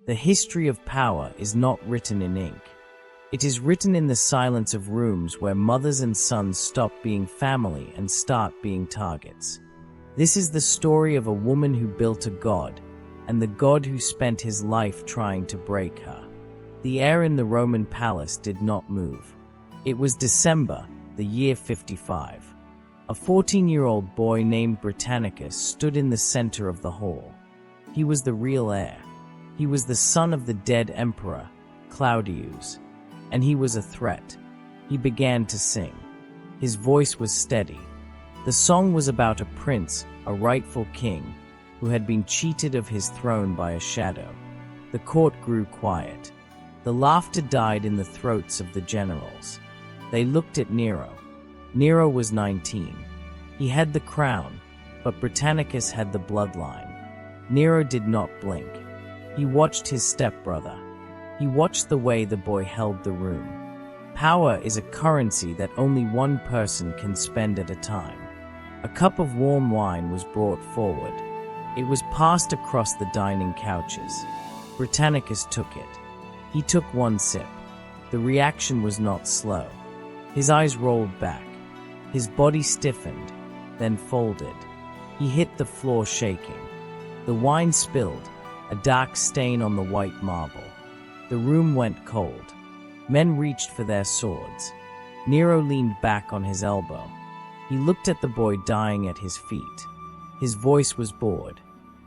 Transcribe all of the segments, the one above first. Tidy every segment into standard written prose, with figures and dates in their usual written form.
The history of power is not written in ink. It is written in the silence of rooms where mothers and sons stop being family and start being targets. This is the story of a woman who built a god, and the god who spent his life trying to break her. The air in the Roman palace did not move. It was December, the year 55. A 14-year-old boy named Britannicus stood in the center of the hall. He was the real heir. He was the son of the dead emperor, Claudius, and he was a threat. He began to sing. His voice was steady. The song was about a prince, a rightful king, who had been cheated of his throne by a shadow. The court grew quiet. The laughter died in the throats of the generals. They looked at Nero. Nero was 19. He had the crown, but Britannicus had the bloodline. Nero did not blink. He watched his stepbrother. He watched the way the boy held the room. Power is a currency that only one person can spend at a time. A cup of warm wine was brought forward. It was passed across the dining couches. Britannicus took it. He took one sip. The reaction was not slow. His eyes rolled back. His body stiffened, then folded. He hit the floor shaking. The wine spilled, a dark stain on the white marble. The room went cold. Men reached for their swords. Nero leaned back on his elbow. He looked at the boy dying at his feet. His voice was bored.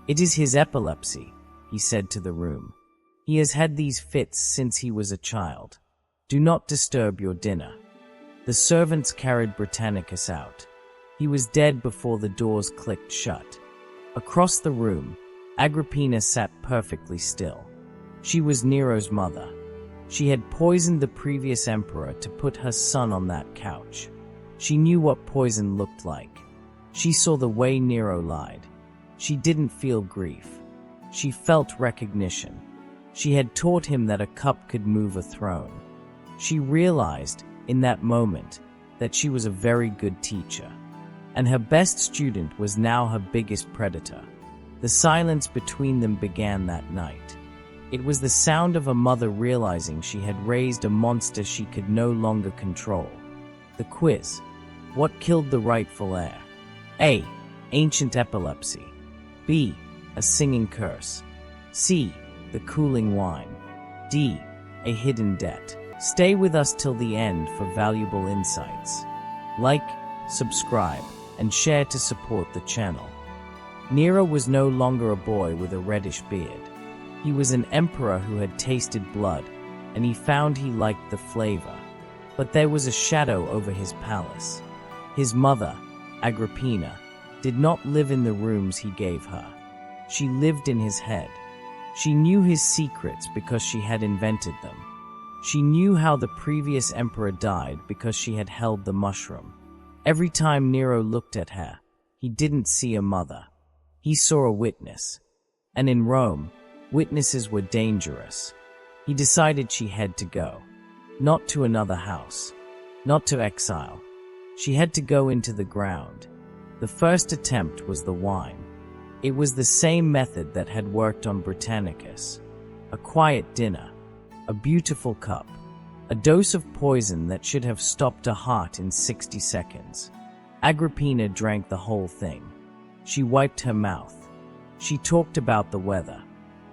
"It is his epilepsy," he said to the room. "He has had these fits since he was a child. Do not disturb your dinner." The servants carried Britannicus out. He was dead before the doors clicked shut. Across the room, Agrippina sat perfectly still. She was Nero's mother. She had poisoned the previous emperor to put her son on that couch. She knew what poison looked like. She saw the way Nero lied. She didn't feel grief. She felt recognition. She had taught him that a cup could move a throne. She realized, in that moment, that she was a very good teacher. And her best student was now her biggest predator. The silence between them began that night. It was the sound of a mother realizing she had raised a monster she could no longer control. The quiz. What killed the rightful heir? A. Ancient epilepsy. B. A singing curse. C. The cooling wine. D. A hidden debt. Stay with us till the end for valuable insights. Like, subscribe, and share to support the channel. Nero was no longer a boy with a reddish beard. He was an emperor who had tasted blood, and he found he liked the flavor. But there was a shadow over his palace. His mother, Agrippina, did not live in the rooms he gave her. She lived in his head. She knew his secrets because she had invented them. She knew how the previous emperor died because she had held the mushroom. Every time Nero looked at her, he didn't see a mother. He saw a witness. And in Rome, witnesses were dangerous. He decided she had to go. Not to another house. Not to exile. She had to go into the ground. The first attempt was the wine. It was the same method that had worked on Britannicus. A quiet dinner. A beautiful cup. A dose of poison that should have stopped a heart in 60 seconds. Agrippina drank the whole thing. She wiped her mouth. She talked about the weather.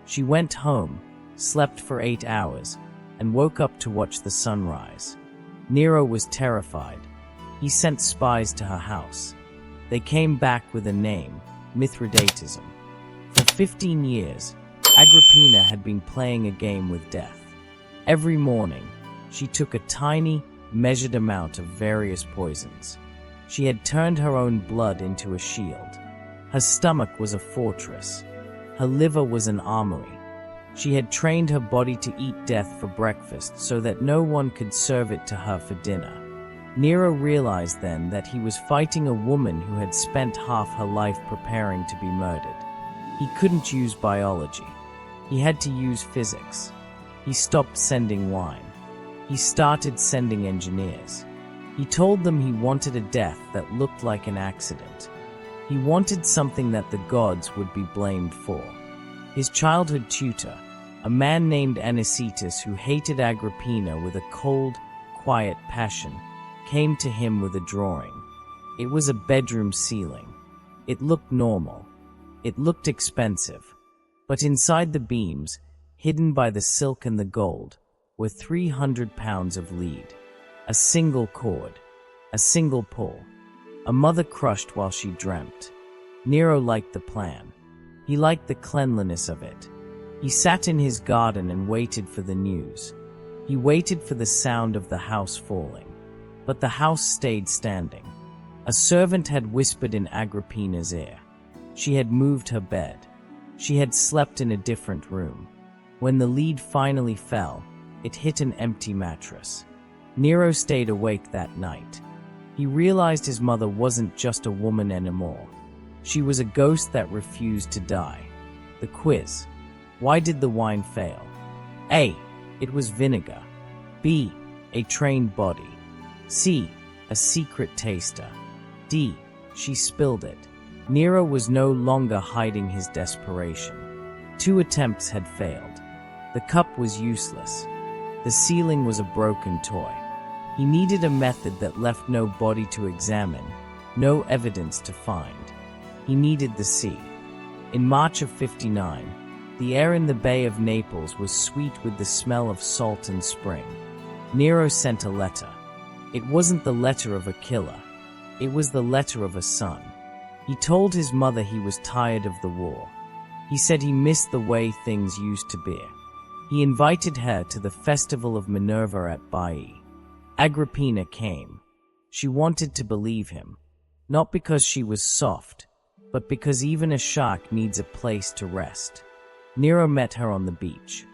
She went home, slept for 8 hours, and woke up to watch the sunrise. Nero was terrified. He sent spies to her house. They came back with a name, Mithridatism. For 15 years, Agrippina had been playing a game with death. Every morning, she took a tiny, measured amount of various poisons. She had turned her own blood into a shield. Her stomach was a fortress. Her liver was an armory. She had trained her body to eat death for breakfast so that no one could serve it to her for dinner. Nero realized then that he was fighting a woman who had spent half her life preparing to be murdered. He couldn't use biology. He had to use physics. He stopped sending wine. He started sending engineers. He told them he wanted a death that looked like an accident. He wanted something that the gods would be blamed for. His childhood tutor, A man named Tacitus, who hated Agrippina with a cold, quiet passion, came to him with a drawing. It was a bedroom ceiling. It looked normal. It looked expensive. But inside the beams, hidden by the silk and the gold, were 300 pounds of lead. A single cord. A single pull. A mother crushed while she dreamt. Nero liked the plan. He liked the cleanliness of it. He sat in his garden and waited for the news. He waited for the sound of the house falling. But the house stayed standing. A servant had whispered in Agrippina's ear. She had moved her bed. She had slept in a different room. When the lead finally fell, it hit an empty mattress. Nero stayed awake that night. He realized his mother wasn't just a woman anymore. She was a ghost that refused to die. The quiz. Why did the wine fail? A. It was vinegar. B. A trained body. C. A secret taster. D. She spilled it. Nero was no longer hiding his desperation. 2 attempts had failed. The cup was useless. The ceiling was a broken toy. He needed a method that left no body to examine, no evidence to find. He needed the sea. In March of 59, the air in the Bay of Naples was sweet with the smell of salt and spring. Nero sent a letter. It wasn't the letter of a killer. It was the letter of a son. He told his mother he was tired of the war. He said he missed the way things used to be. He invited her to the festival of Minerva at Bauli. Agrippina came. She wanted to believe him, not because she was soft, but because even a shark needs a place to rest. Nero met her on the beach.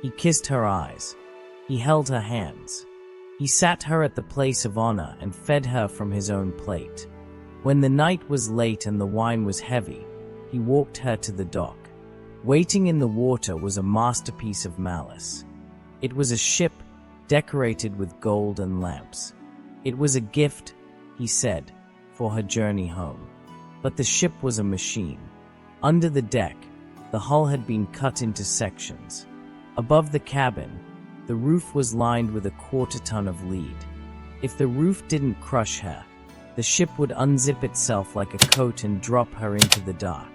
He kissed her eyes. He held her hands. He sat her at the place of honor and fed her from his own plate. When the night was late and the wine was heavy, he walked her to the dock. Waiting in the water was a masterpiece of malice. It was a ship decorated with gold and lamps. It was a gift, he said, for her journey home. But the ship was a machine. Under the deck, the hull had been cut into sections. Above the cabin, the roof was lined with a 1/4 ton of lead. If the roof didn't crush her, the ship would unzip itself like a coat and drop her into the dark.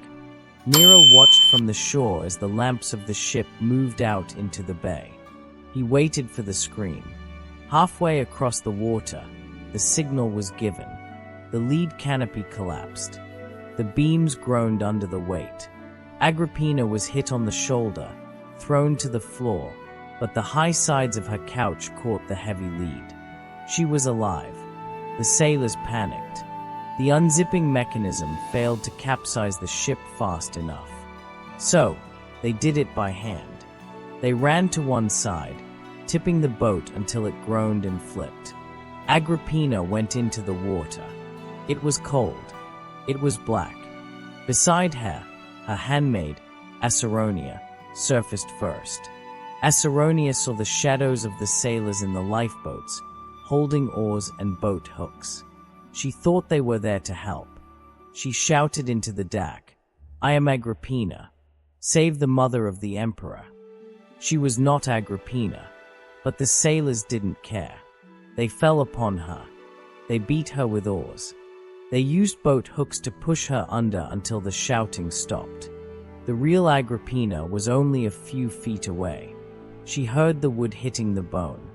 Nero watched from the shore as the lamps of the ship moved out into the bay. He waited for the scream. Halfway across the water, the signal was given. The lead canopy collapsed. The beams groaned under the weight. Agrippina was hit on the shoulder, thrown to the floor, but the high sides of her couch caught the heavy lead. She was alive. The sailors panicked. The unzipping mechanism failed to capsize the ship fast enough. So, they did it by hand. They ran to one side, tipping the boat until it groaned and flipped. Agrippina went into the water. It was cold. It was black. Beside her, her handmaid, Acerronia, surfaced first. Acerronia saw the shadows of the sailors in the lifeboats, holding oars and boat hooks. She thought they were there to help. She shouted into the deck, "I am Agrippina. Save the mother of the emperor." She was not Agrippina, but the sailors didn't care. They fell upon her. They beat her with oars. They used boat hooks to push her under until the shouting stopped. The real Agrippina was only a few feet away. She heard the wood hitting the bone.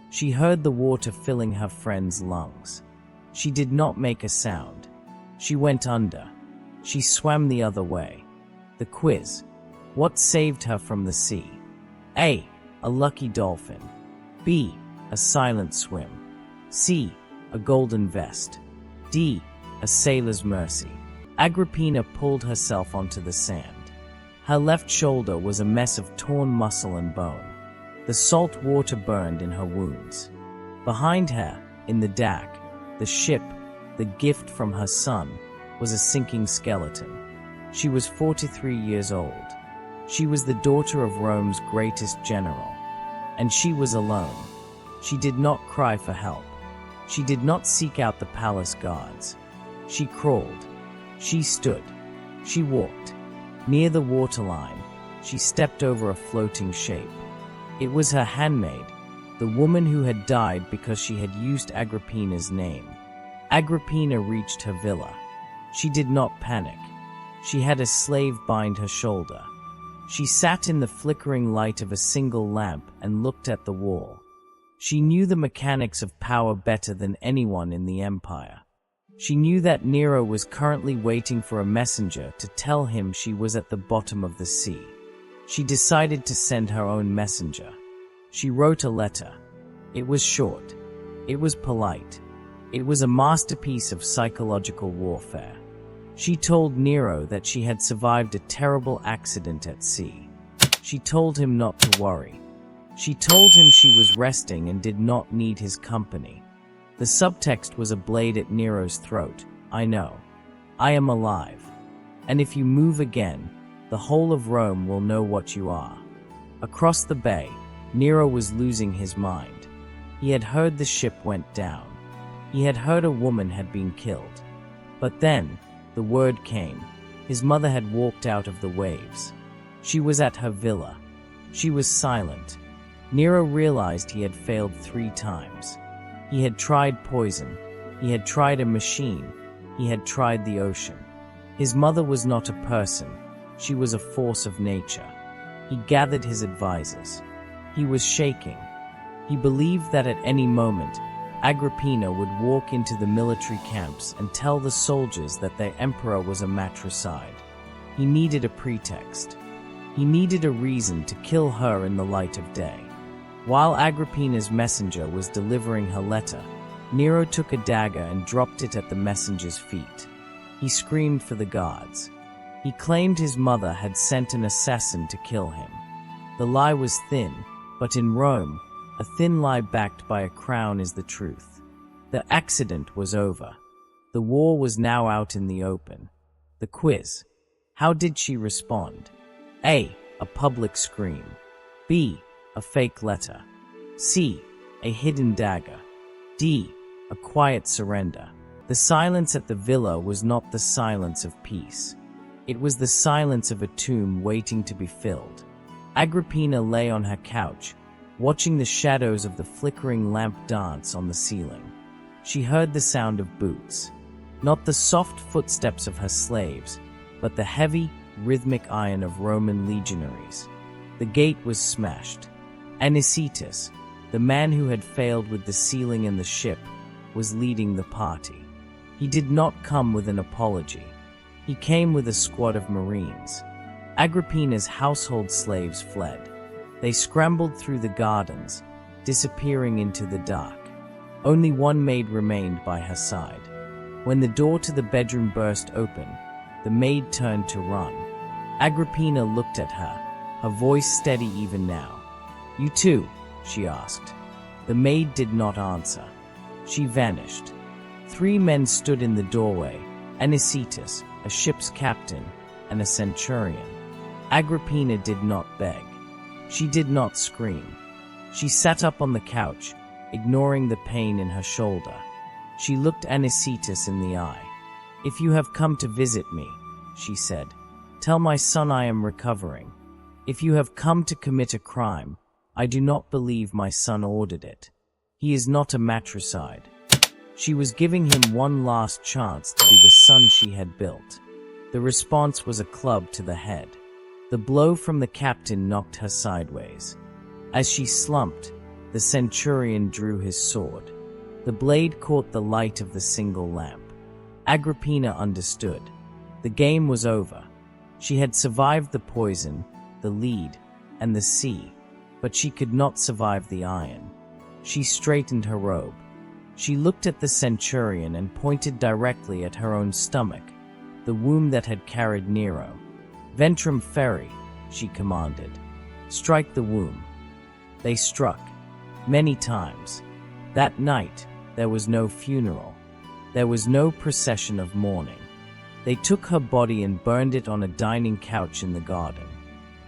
She heard the water filling her friend's lungs. She did not make a sound. She went under. She swam the other way. The quiz. What saved her from the sea? A. A lucky dolphin. B. A silent swim. C. A golden vest. D. A sailor's mercy. Agrippina pulled herself onto the sand. Her left shoulder was a mess of torn muscle and bone. The salt water burned in her wounds. Behind her, in the deck, the ship, the gift from her son, was a sinking skeleton. She was 43 years old. She was the daughter of Rome's greatest general. And she was alone. She did not cry for help. She did not seek out the palace guards. She crawled. She stood. She walked. Near the waterline, She stepped over a floating shape. It was her handmaid, the woman who had died because she had used Agrippina's name. Agrippina reached her villa. She did not panic. She had a slave bind her shoulder. She sat in the flickering light of a single lamp and looked at the wall. She knew the mechanics of power better than anyone in the empire. She knew that Nero was currently waiting for a messenger to tell him she was at the bottom of the sea. She decided to send her own messenger. She wrote a letter. It was short. It was polite. It was a masterpiece of psychological warfare. She told Nero that she had survived a terrible accident at sea. She told him not to worry. She told him she was resting and did not need his company. The subtext was a blade at Nero's throat. I know. I am alive. And if you move again, the whole of Rome will know what you are. Across the bay, Nero was losing his mind. He had heard the ship went down. He had heard a woman had been killed. But then, the word came. His mother had walked out of the waves. She was at her villa. She was silent. Nero realized he had failed 3 times. He had tried poison. He had tried a machine. He had tried the ocean. His mother was not a person. She was a force of nature. He gathered his advisors. He was shaking. He believed that at any moment, Agrippina would walk into the military camps and tell the soldiers that their emperor was a matricide. He needed a pretext. He needed a reason to kill her in the light of day. While Agrippina's messenger was delivering her letter, Nero took a dagger and dropped it at the messenger's feet. He screamed for the guards. He claimed his mother had sent an assassin to kill him. The lie was thin, but in Rome, a thin lie backed by a crown is the truth. The accident was over. The war was now out in the open. The quiz. How did she respond? A. A public scream. B. A fake letter. C. A hidden dagger. D. A quiet surrender. The silence at the villa was not the silence of peace. It was the silence of a tomb waiting to be filled. Agrippina lay on her couch, watching the shadows of the flickering lamp dance on the ceiling. She heard the sound of boots. Not the soft footsteps of her slaves, but the heavy, rhythmic iron of Roman legionaries. The gate was smashed. Tacitus, the man who had failed with the ceiling and the ship, was leading the party. He did not come with an apology. He came with a squad of Marines. Agrippina's household slaves fled. They scrambled through the gardens, disappearing into the dark. Only one maid remained by her side. When the door to the bedroom burst open, the maid turned to run. Agrippina looked at her, her voice steady even now. "You too?" she asked. The maid did not answer. She vanished. 3 men stood in the doorway, Tacitus, a ship's captain, and a centurion. Agrippina did not beg. She did not scream. She sat up on the couch, ignoring the pain in her shoulder. She looked Tacitus in the eye. "If you have come to visit me," she said, "tell my son I am recovering. If you have come to commit a crime, I do not believe my son ordered it. He is not a matricide." She was giving him one last chance to be the son she had built. The response was a club to the head. The blow from the captain knocked her sideways. As she slumped, the centurion drew his sword. The blade caught the light of the single lamp. Agrippina understood. The game was over. She had survived the poison, the lead, and the sea, but she could not survive the iron. She straightened her robe. She looked at the centurion and pointed directly at her own stomach, the womb that had carried Nero. "Ventrum ferri," she commanded. "Strike the womb." They struck. Many times. That night, there was no funeral. There was no procession of mourning. They took her body and burned it on a dining couch in the garden.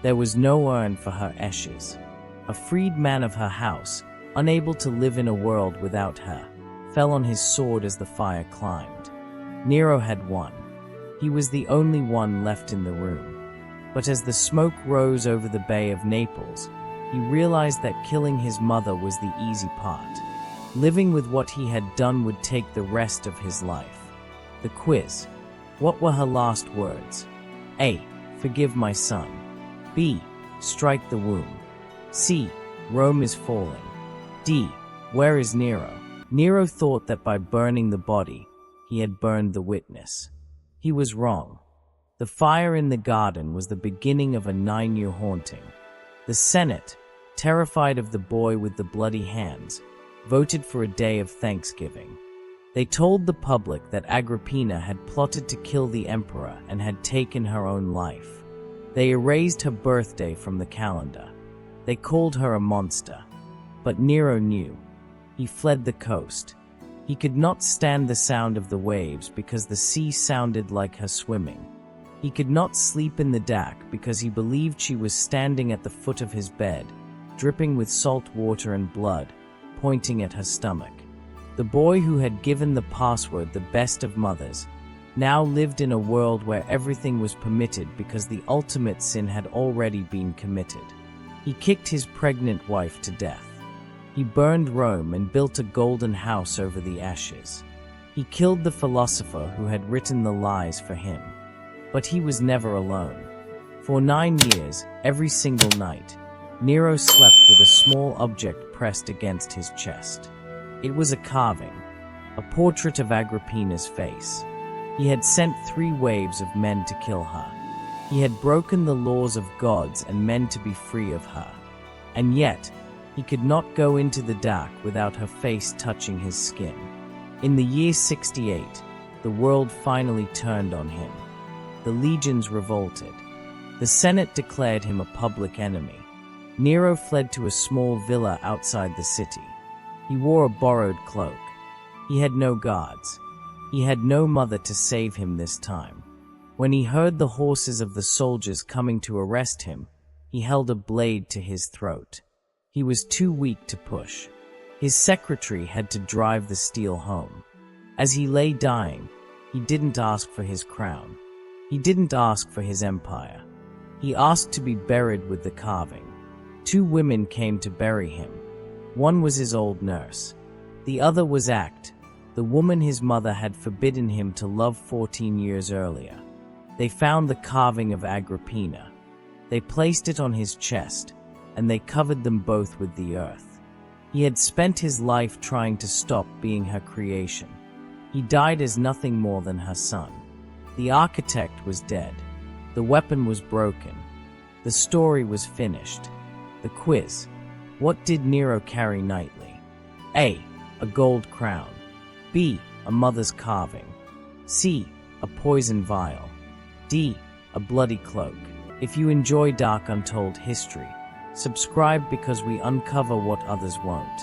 There was no urn for her ashes. A freed man of her house, unable to live in a world without her, fell on his sword as the fire climbed. Nero had won. He was the only one left in the room. But as the smoke rose over the Bay of Naples, he realized that killing his mother was the easy part. Living with what he had done would take the rest of his life. The quiz. What were her last words? A. Forgive my son. B. Strike the womb. C. Rome is falling. D. Where is Nero? Nero thought that by burning the body, he had burned the witness. He was wrong. The fire in the garden was the beginning of a 9-year haunting. The Senate, terrified of the boy with the bloody hands, voted for a day of thanksgiving. They told the public that Agrippina had plotted to kill the emperor and had taken her own life. They erased her birthday from the calendar. They called her a monster. But Nero knew. He fled the coast. He could not stand the sound of the waves because the sea sounded like her swimming. He could not sleep in the dock because he believed she was standing at the foot of his bed, dripping with salt water and blood, pointing at her stomach. The boy who had given the password the best of mothers now lived in a world where everything was permitted because the ultimate sin had already been committed. He kicked his pregnant wife to death. He burned Rome and built a golden house over the ashes. He killed the philosopher who had written the lies for him. But he was never alone. For 9 years, every single night, Nero slept with a small object pressed against his chest. It was a carving, a portrait of Agrippina's face. He had sent 3 waves of men to kill her. He had broken the laws of gods and men to be free of her. And yet, he could not go into the dark without her face touching his skin. In the year 68, the world finally turned on him. The legions revolted. The Senate declared him a public enemy. Nero fled to a small villa outside the city. He wore a borrowed cloak. He had no guards. He had no mother to save him this time. When he heard the horses of the soldiers coming to arrest him, he held a blade to his throat. He was too weak to push. His secretary had to drive the steel home. As he lay dying, he didn't ask for his crown. He didn't ask for his empire. He asked to be buried with the carving. 2 women came to bury him. One was his old nurse. The other was Act, the woman his mother had forbidden him to love 14 years earlier. They found the carving of Agrippina. They placed it on his chest, and they covered them both with the earth. He had spent his life trying to stop being her creation. He died as nothing more than her son. The architect was dead. The weapon was broken. The story was finished. The quiz. What did Nero carry nightly? A. A gold crown. B. A mother's carving. C. A poison vial. D. A bloody cloak. If you enjoy dark untold history, subscribe because we uncover what others won't.